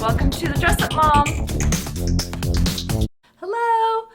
Welcome to the Dress Up Mom. Hello.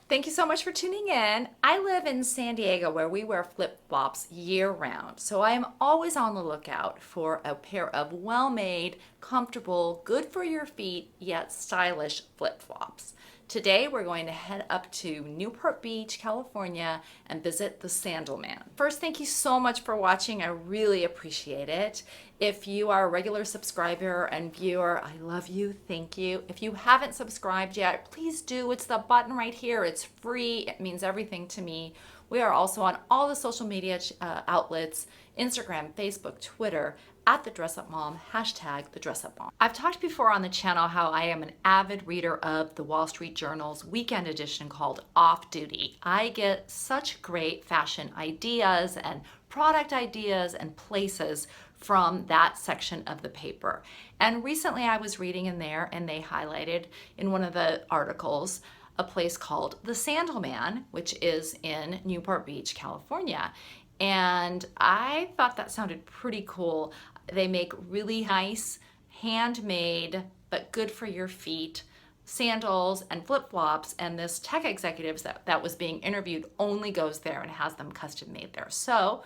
Thank you so much for tuning in. I live in San Diego where we wear flip-flops year-round. So I am always on the lookout for a pair of well-made, comfortable, good for your feet, yet stylish flip-flops. Today we're going to head up to Newport Beach, California and visit the Sandalman. First, thank you so much for watching. I really appreciate it. If you are a regular subscriber and viewer, I love you, thank you. If you haven't subscribed yet, please do. It's the button right here. It's free. It means everything to me. We are also on all the social media outlets, Instagram, Facebook, Twitter, at The Dress Up Mom, hashtag The Dress Up Mom. I've talked before on the channel how I am an avid reader of the Wall Street Journal's weekend edition called Off Duty. I get such great fashion ideas and product ideas and places from that section of the paper. And recently I was reading in there and they highlighted in one of the articles a place called the Sandalman, which is in Newport Beach, California. And I thought that sounded pretty cool. They make really nice, handmade, but good for your feet sandals and flip-flops, and this tech executive that was being interviewed only goes there and has them custom made there. So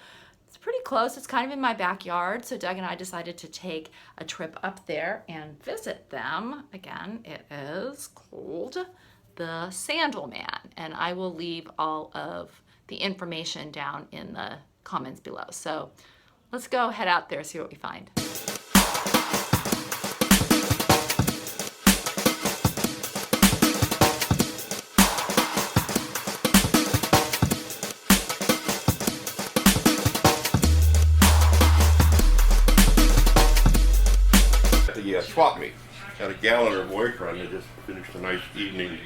it's pretty close. It's kind of in my backyard. So Doug and I decided to take a trip up there and visit them. Again, it is called the Sandalman, and I will leave all of the information down in the comments below. So let's go head out there, see what we find. The swap meet. Had a gal and her boyfriend had just finished a nice evening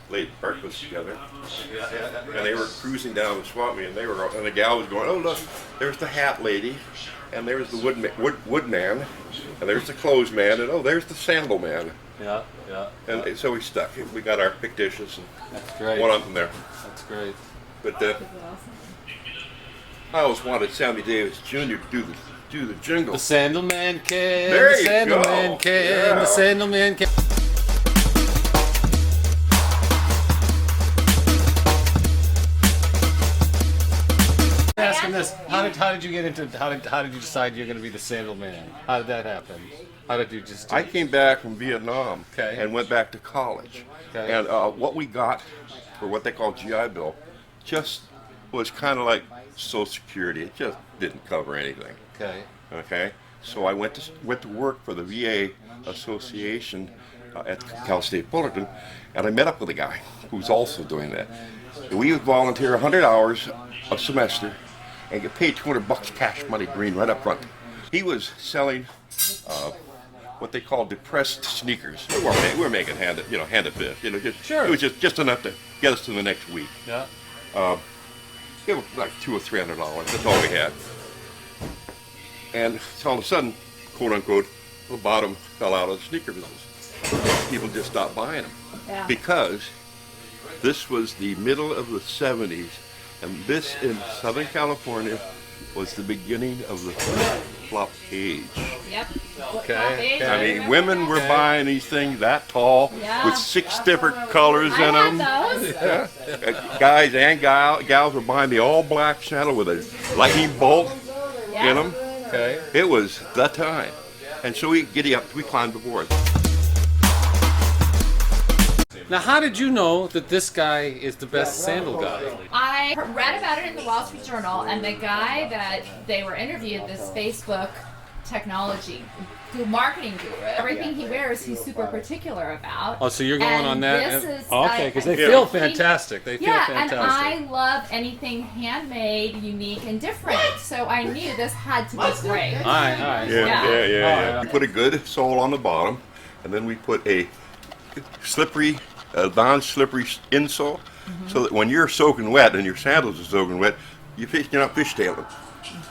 late breakfast together, and they were cruising down the swap meet, and the gal was going, "Oh look, there's the hat lady, and there's the woodman, and there's the clothes man, and oh there's the sandal man." Yeah. And so we stuck. We got our fictitious and That's great. went on from there. That's great. But I always wanted Sammy Davis Jr. to do the jingle. The Sandalman can. There the you Sandalman go. can. Yeah. The Sandalman can. Asking this, how did you get into how did you decide you're going to be the Sandalman? How did that happen? How did you just? I came back from Vietnam Okay. and went back to college. Okay. And what we got for what they call GI Bill just was kind of like Social Security. It just didn't cover anything. Okay. Okay. So I went to work for the VA Association at Cal State Fullerton, and I met up with a guy who's also doing that. And we would volunteer 100 hours a semester and get paid $200 cash money green right up front. He was selling what they call depressed sneakers. We were making hand to fit. Sure. It was just enough to get us to the next week. Yeah. It was like $200 or $300. That's all we had. And so all of a sudden, quote unquote, the bottom fell out of the sneaker business. People just stopped buying them. Yeah. Because this was the middle of the 70s, and this in Southern California was the beginning of the flip-flop age. Yep. Okay. I mean, women were buying these things that tall with 6 different colors in them. Those. Guys and gals were buying the all-black sandal with a lightning bolt in them. Okay. It was the time. And so we climbed aboard. Now, how did you know that this guy is the best sandal guy? I read about it in the Wall Street Journal, and the guy that they were interviewed, this Facebook technology marketing guru, everything he wears, he's super particular about. Oh, so you're going And on that? This is, Okay, because they I feel think- fantastic. They feel Yeah, fantastic. and I love anything handmade, unique, and different. So I knew this had to be great. All right. Yeah. Oh, We put a good sole on the bottom, and then we put a slippery, non-slippery insole, so that when you're soaking wet and your sandals are soaking wet, you're not fishtailing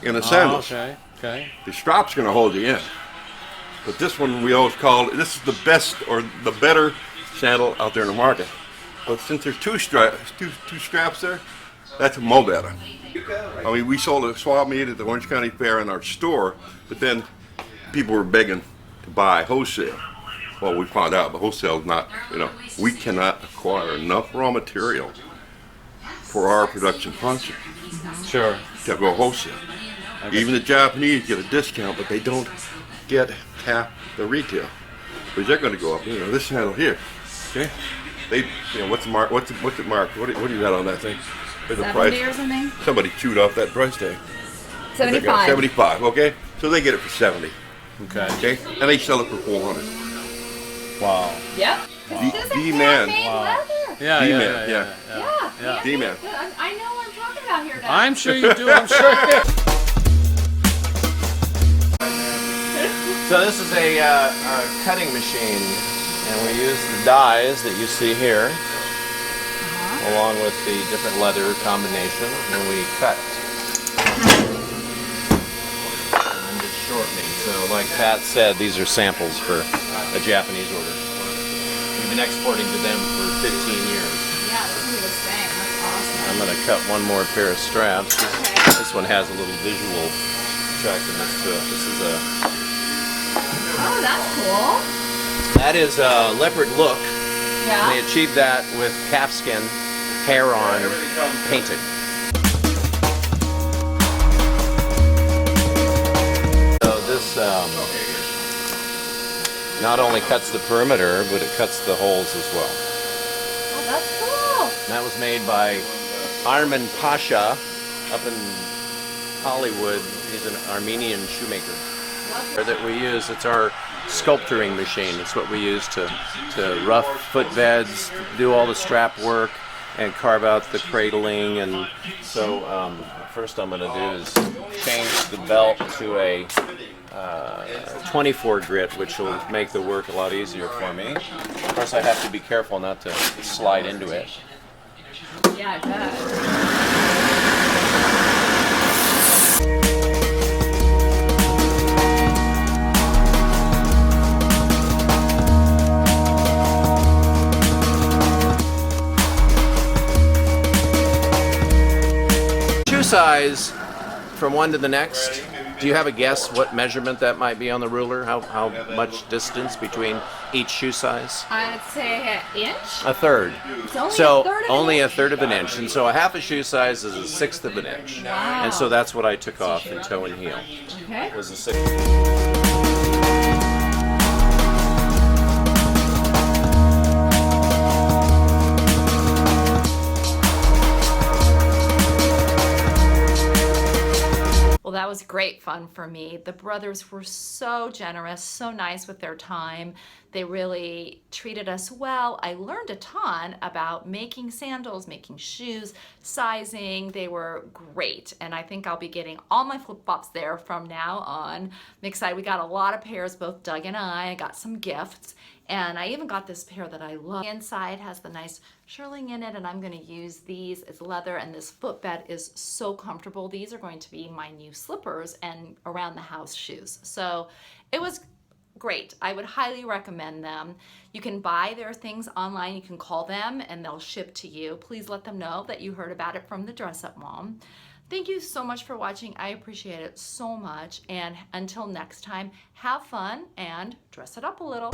in the sandals. Okay. The strop's going to hold you in. But this one we always call, this is the best or the better sandal out there in the market. But since there's two straps there, that's mo better. I mean, we sold a swap meet at the Orange County Fair in our store, but then people were begging to buy wholesale. Well, we found out, but wholesale's not, we cannot acquire enough raw material for our production function Sure. to go wholesale. Even the Japanese get a discount, but they don't get half the retail, because they're going to go up. This handle here, okay? They, what's the mark? What's it marked? What do you got on that thing? There's a 70 or something? Somebody chewed off that price tag. 75. 75. Okay, so they get it for 70. Okay. Okay, and they sell it for 400. Wow. Yep. D-man. Wow. Leather. Yeah, D-man, yeah, yeah. Yeah. D-man. I know what I'm talking about here, guys. I'm sure you do. I'm sure you do. So this is a cutting machine, and we use the dies that you see here, along with the different leather combination, and we cut. And I'm just shortening. So like Pat said, these are samples for a Japanese order. We've been exporting to them for 15 years. Yeah, that's what he was saying. That's awesome. I'm going to cut one more pair of straps. Okay. This one has a little visual attractiveness to it. This is a... Oh, that's cool. That is a leopard look. Yeah. They achieved that with calfskin, hair-on painting. So this not only cuts the perimeter, but it cuts the holes as well. Oh, that's cool. And that was made by Armin Pasha up in Hollywood. He's an Armenian shoemaker. That we use, it's our sculpturing machine. It's what we use to rough footbeds, do all the strap work, and carve out the cradling. And so first I'm going to do is change the belt to a 24 grit, which will make the work a lot easier for me. Of course, I have to be careful not to slide into it. Yeah, I bet. Size from one to the next. Do you have a guess what measurement that might be on the ruler? How much distance between each shoe size? I'd say an inch. A third. It's only So a third of only an a inch. third of an inch, and so a half a shoe size is a sixth of an inch. Wow. And so that's what I took off in toe and heel. Okay. Was a sixth. That was great fun for me. The brothers were so generous, so nice with their time. They really treated us well. I learned a ton about making sandals, making shoes, sizing. They were great. And I think I'll be getting all my flip-flops there from now on. I'm excited. We got a lot of pairs, both Doug and I got some gifts. And I even got this pair that I love. The inside has the nice shirling in it, and I'm going to use these. It's leather, and this footbed is so comfortable. These are going to be my new slippers and around the house shoes. So it was great. I would highly recommend them. You can buy their things online. You can call them, and they'll ship to you. Please let them know that you heard about it from the Dress Up Mom. Thank you so much for watching. I appreciate it so much. And until next time, have fun and dress it up a little.